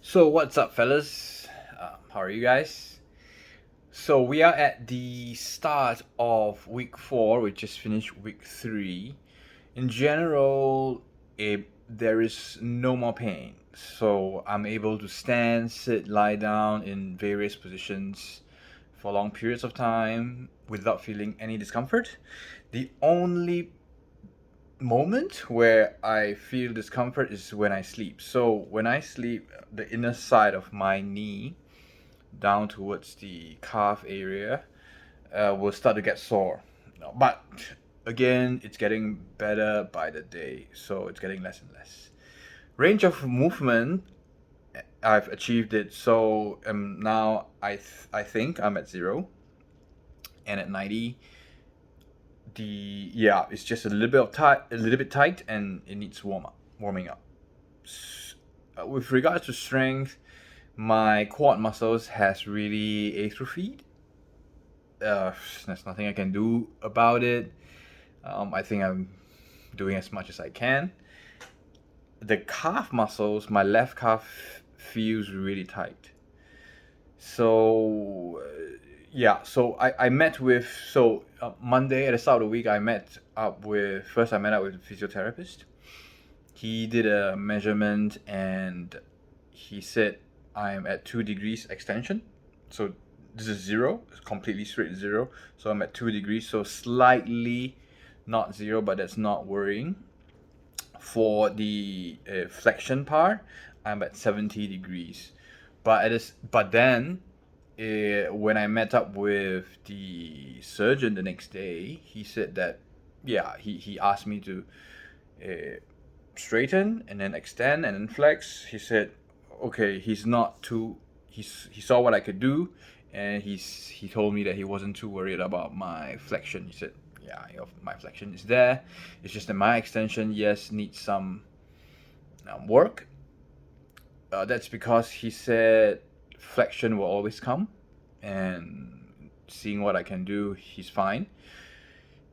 So what's up, fellas? How are you guys? So we are at the start of week 4. We just finished week 3. In general, there is no more pain. So I'm able to stand, sit, lie down in various positions for long periods of time without feeling any discomfort. The only moment where I feel discomfort is when I sleep. So when I sleep, the inner side of my knee down towards the calf area will start to get sore. But again, it's getting better by the day, so it's getting less and less. Range of movement, I've achieved it. So now I think I'm at 0, and at 90, it's just a little bit tight, and it needs warming up. With regards to strength, my quad muscles has really atrophied. There's nothing I can do about it. I think I'm doing as much as I can. The calf muscles, my left calf feels really tight. So I met with Monday at the start of the week. I met up with a physiotherapist. He did a measurement and he said I am at 2 degrees extension. So this is 0, it's completely straight 0. So I'm at 2 degrees, so slightly not 0, but that's not worrying. For the flexion part, I'm at 70 degrees. But then when I met up with the surgeon the next day, he said that he asked me to straighten and then extend and then flex. He said, okay, he saw what I could do, and he told me that he wasn't too worried about my flexion. He said, yeah, my flexion is there. It's just that my extension, yes, needs some work. That's because he said flexion will always come, and seeing what I can do, he's fine.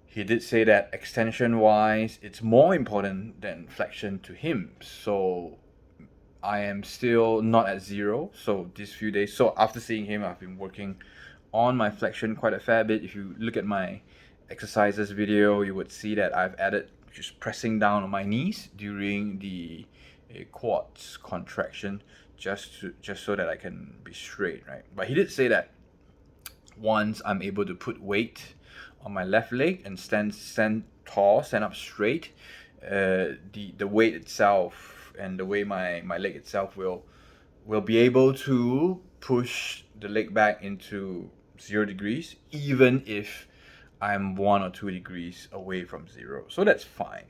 He did say that extension wise, it's more important than flexion to him. So I am still not at 0. So these few days, so after seeing him, I've been working on my flexion quite a fair bit. If you look at my exercises video, you would see that I've added just pressing down on my knees during the quads contraction, just so that I can be straight, right? But he did say that once I'm able to put weight on my left leg and stand tall, stand up straight, the weight itself and the way my leg itself will be able to push the leg back into 0 degrees, even if I'm 1 or 2 degrees away from 0. So that's fine.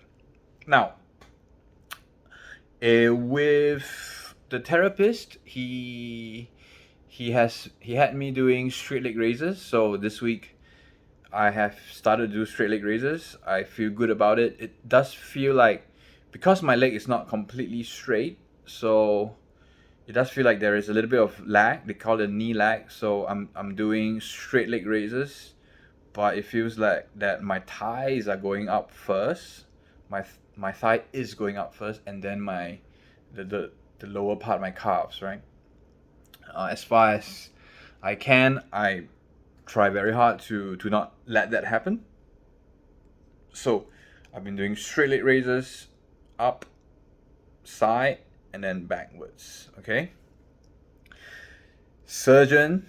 Now, with the therapist, he had me doing straight leg raises. So this week I have started to do straight leg raises. I feel good about it. It does feel like, because my leg is not completely straight, so it does feel like there is a little bit of lag. They call it knee lag. So I'm doing straight leg raises, but it feels like that my thighs are going up first. My thigh is going up first, and then the lower part, my calves, right? As far as I can, I try very hard to not let that happen. So I've been doing straight leg raises, up, side, and then backwards. Okay. Surgeon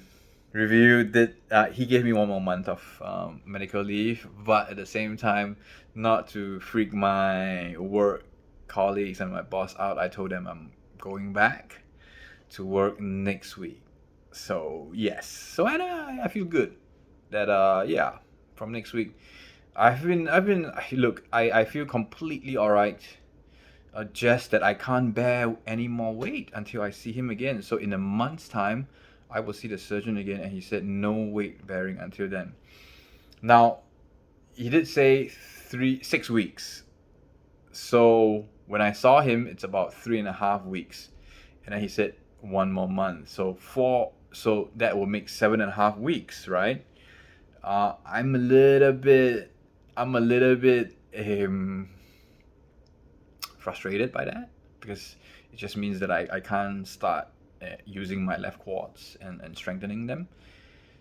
reviewed that he gave me 1 more month of medical leave, but at the same time, not to freak my work colleagues and my boss out, I told them I'm going back to work next week. So yes, so I feel good that from next week I've been look, I feel completely alright. Just that I can't bear any more weight until I see him again. So in a month's time, I will see the surgeon again, and he said no weight bearing until then. Now, he did say 6 weeks. So when I saw him, it's about 3.5 weeks, and then he said 1 more month. So that will make 7.5 weeks, right? I'm a little bit frustrated by that, because it just means that I can't start using my left quads and strengthening them.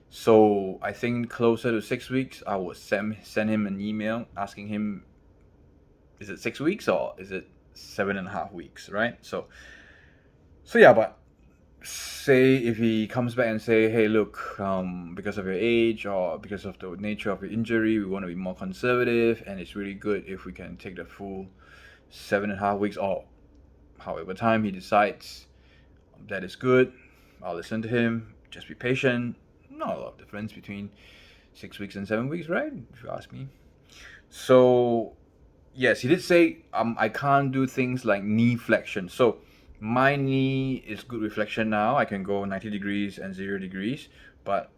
So I think closer to 6 weeks, I would send him an email asking him, is it 6 weeks or is it 7.5 weeks, right? So yeah, but say if he comes back and say, hey, look, because of your age or because of the nature of your injury, we want to be more conservative, and it's really good if we can take the full 7.5 weeks, or however time he decides that is good. I'll listen to him. Just be patient. Not a lot of difference between 6 weeks and 7 weeks, right? If you ask me. So yes, he did say I can't do things like knee flexion. So my knee is good with flexion now. I can go 90 degrees and 0 degrees. But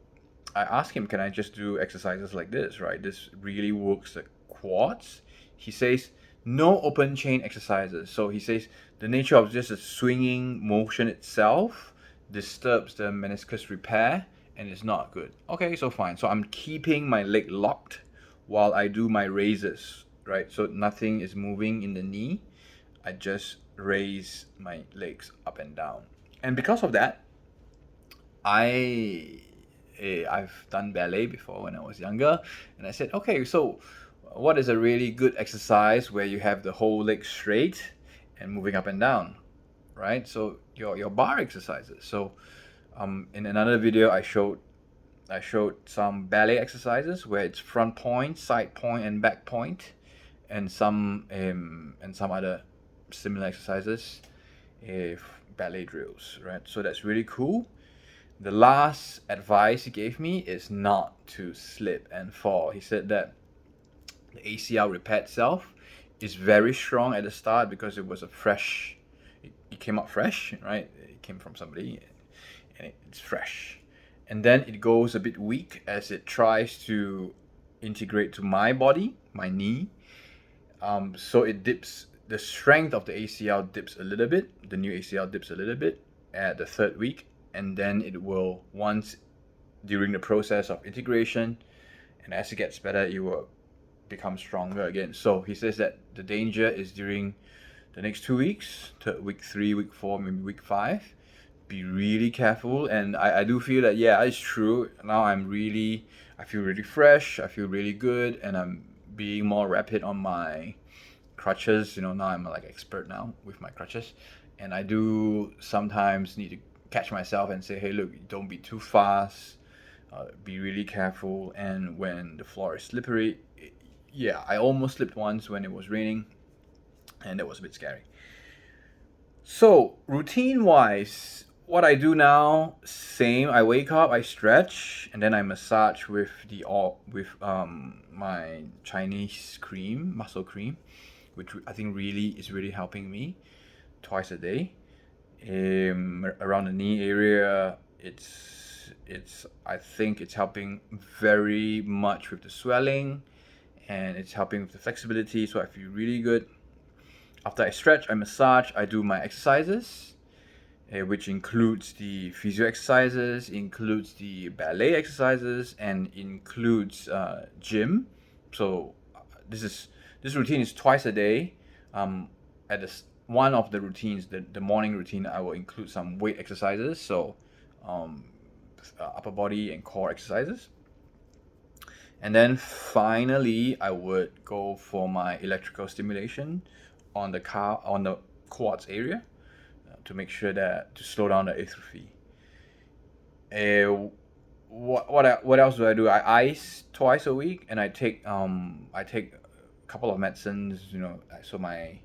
I asked him, can I just do exercises like this, right? This really works the quads. He says, no open chain exercises. So he says the nature of just the swinging motion itself disturbs the meniscus repair and it's not good. Okay, so fine. So I'm keeping my leg locked while I do my raises, right? So nothing is moving in the knee. I just raise my legs up and down. And because of that, I've done ballet before when I was younger, and I said, okay, so what is a really good exercise where you have the whole leg straight and moving up and down, right? So your bar exercises. So in another video, I showed some ballet exercises where it's front point, side point, and back point, and some other similar exercises, ballet drills, right? So that's really cool. The last advice he gave me is not to slip and fall. He said that the ACL repair itself is very strong at the start because it was it came out fresh, right? It came from somebody and it's fresh. And then it goes a bit weak as it tries to integrate to my body, my knee. So it dips, the strength of the ACL dips a little bit, the new ACL dips a little bit at the 3rd week, and then it will, once during the process of integration and as it gets better, it will become stronger again. So he says that the danger is during the next 2 weeks, to week 3, week 4, maybe week 5. Be really careful. And I do feel that, yeah, it's true. Now I feel really fresh, I feel really good, and I'm being more rapid on my crutches. Now I'm like expert now with my crutches, and I do sometimes need to catch myself and say, hey, look, don't be too fast, be really careful. And when the floor is slippery, yeah, I almost slipped once when it was raining, and that was a bit scary. So routine wise, what I do now, same. I wake up, I stretch, and then I massage with my Chinese cream, muscle cream, which I think is really helping me twice a day. Around the knee area, I think it's helping very much with the swelling, and it's helping with the flexibility. So I feel really good. After I stretch, I massage, I do my exercises, which includes the physio exercises, includes the ballet exercises, and includes gym. So this routine is twice a day. One of the routines, the morning routine, I will include some weight exercises, so upper body and core exercises. And then finally, I would go for my electrical stimulation on the quads area to make sure to slow down the atrophy. What else do I do? I ice twice a week, and I take a couple of medicines. So my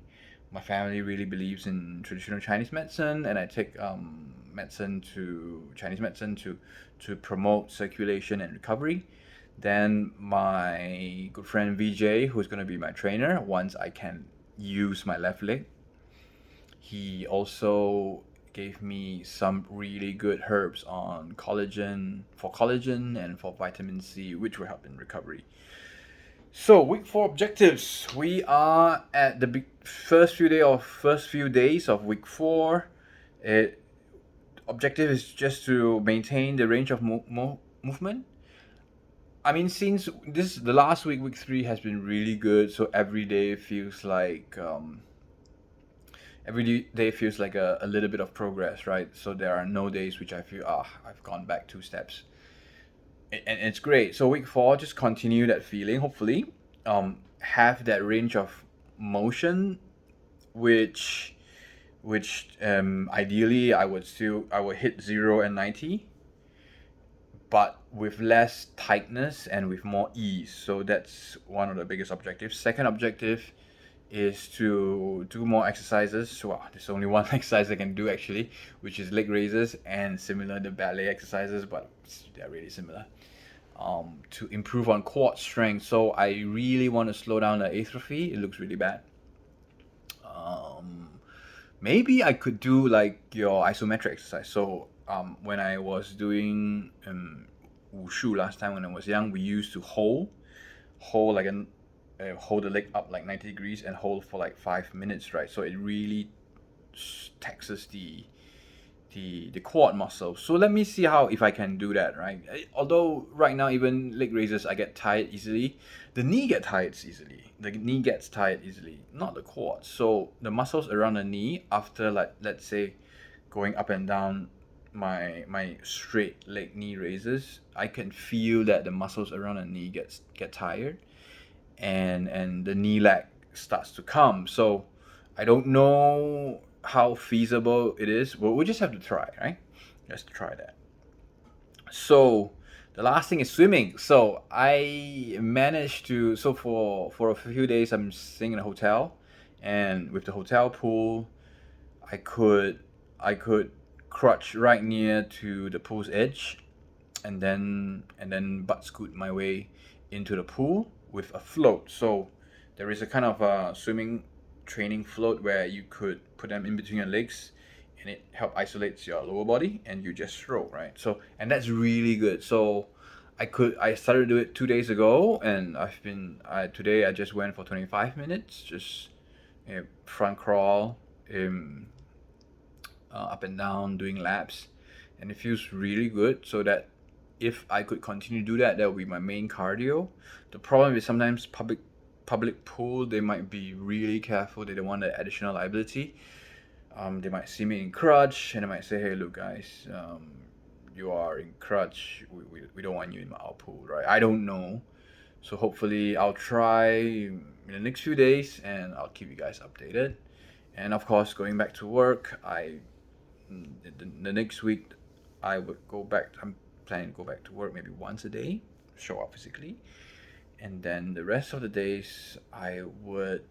family really believes in traditional Chinese medicine, and I take Chinese medicine to promote circulation and recovery. Then my good friend VJ, who's going to be my trainer once I can use my left leg, he also gave me some really good herbs on collagen and for vitamin C, which will help in recovery. So week 4 objectives. We are at the first few days of week 4. Objective is just to maintain the range of movement. I mean, since the last week 3 has been really good, so every day feels like day feels like a little bit of progress, right? So there are no days which I feel, I've gone back 2 steps. And it's great. So week 4, just continue that feeling, hopefully. Have that range of motion, which ideally I would hit 0 and 90, but with less tightness and with more ease. So that's one of the biggest objectives. Second objective is to do more exercises. Well, there's only one exercise I can do actually, which is leg raises, and similar to ballet exercises, but they're really similar. To improve on quad strength. So I really want to slow down the atrophy. It looks really bad. Maybe I could do like your isometric exercise. So when I was doing wushu last time when I was young, we used to hold like hold the leg up like 90 degrees and hold for like 5 minutes, right? So it really taxes the quad muscle. So let me see how if I can do that, right? Although right now even leg raises I get tired easily, the knee gets tired easily. The knee gets tired easily, not the quad. So the muscles around the knee after, like, let's say going up and down my straight leg knee raises, I can feel that the muscles around the knee get tired, and the knee lag starts to come. So I don't know how feasible it is. Well, we just have to try, right? Just try that. So the last thing is swimming. So I managed to, so for a few days I'm staying in a hotel, and with the hotel pool, I could crouch right near to the pool's edge, and then butt scoot my way into the pool with a float. So there is a kind of a swimming training float where you could put them in between your legs, and it help isolates your lower body, and you just throw, right? So, and that's really good. So I started to do it 2 days ago, and today I just went for 25 minutes, just front crawl, up and down, doing laps, and it feels really good. So that if I could continue to do that, that would be my main cardio. The problem is sometimes public pool, they might be really careful. They don't want the additional liability. They might see me in crutch, and they might say, "Hey, look, guys, you are in crutch. We don't want you in our pool, right?" I don't know. So hopefully I'll try in the next few days, and I'll keep you guys updated. And of course, going back to work, the next week I would go back. I'm planning to go back to work maybe once a day, show up physically, and then the rest of the days I would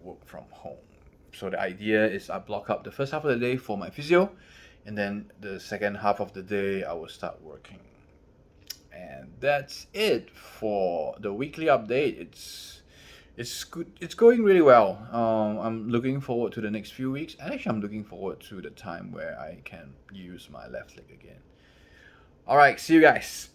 work from home. So the idea is I block up the first half of the day for my physio, and then the second half of the day I will start working. And that's it for the weekly update. It's good. It's going really well. I'm looking forward to the next few weeks, and actually I'm looking forward to the time where I can use my left leg again. All right, see you guys.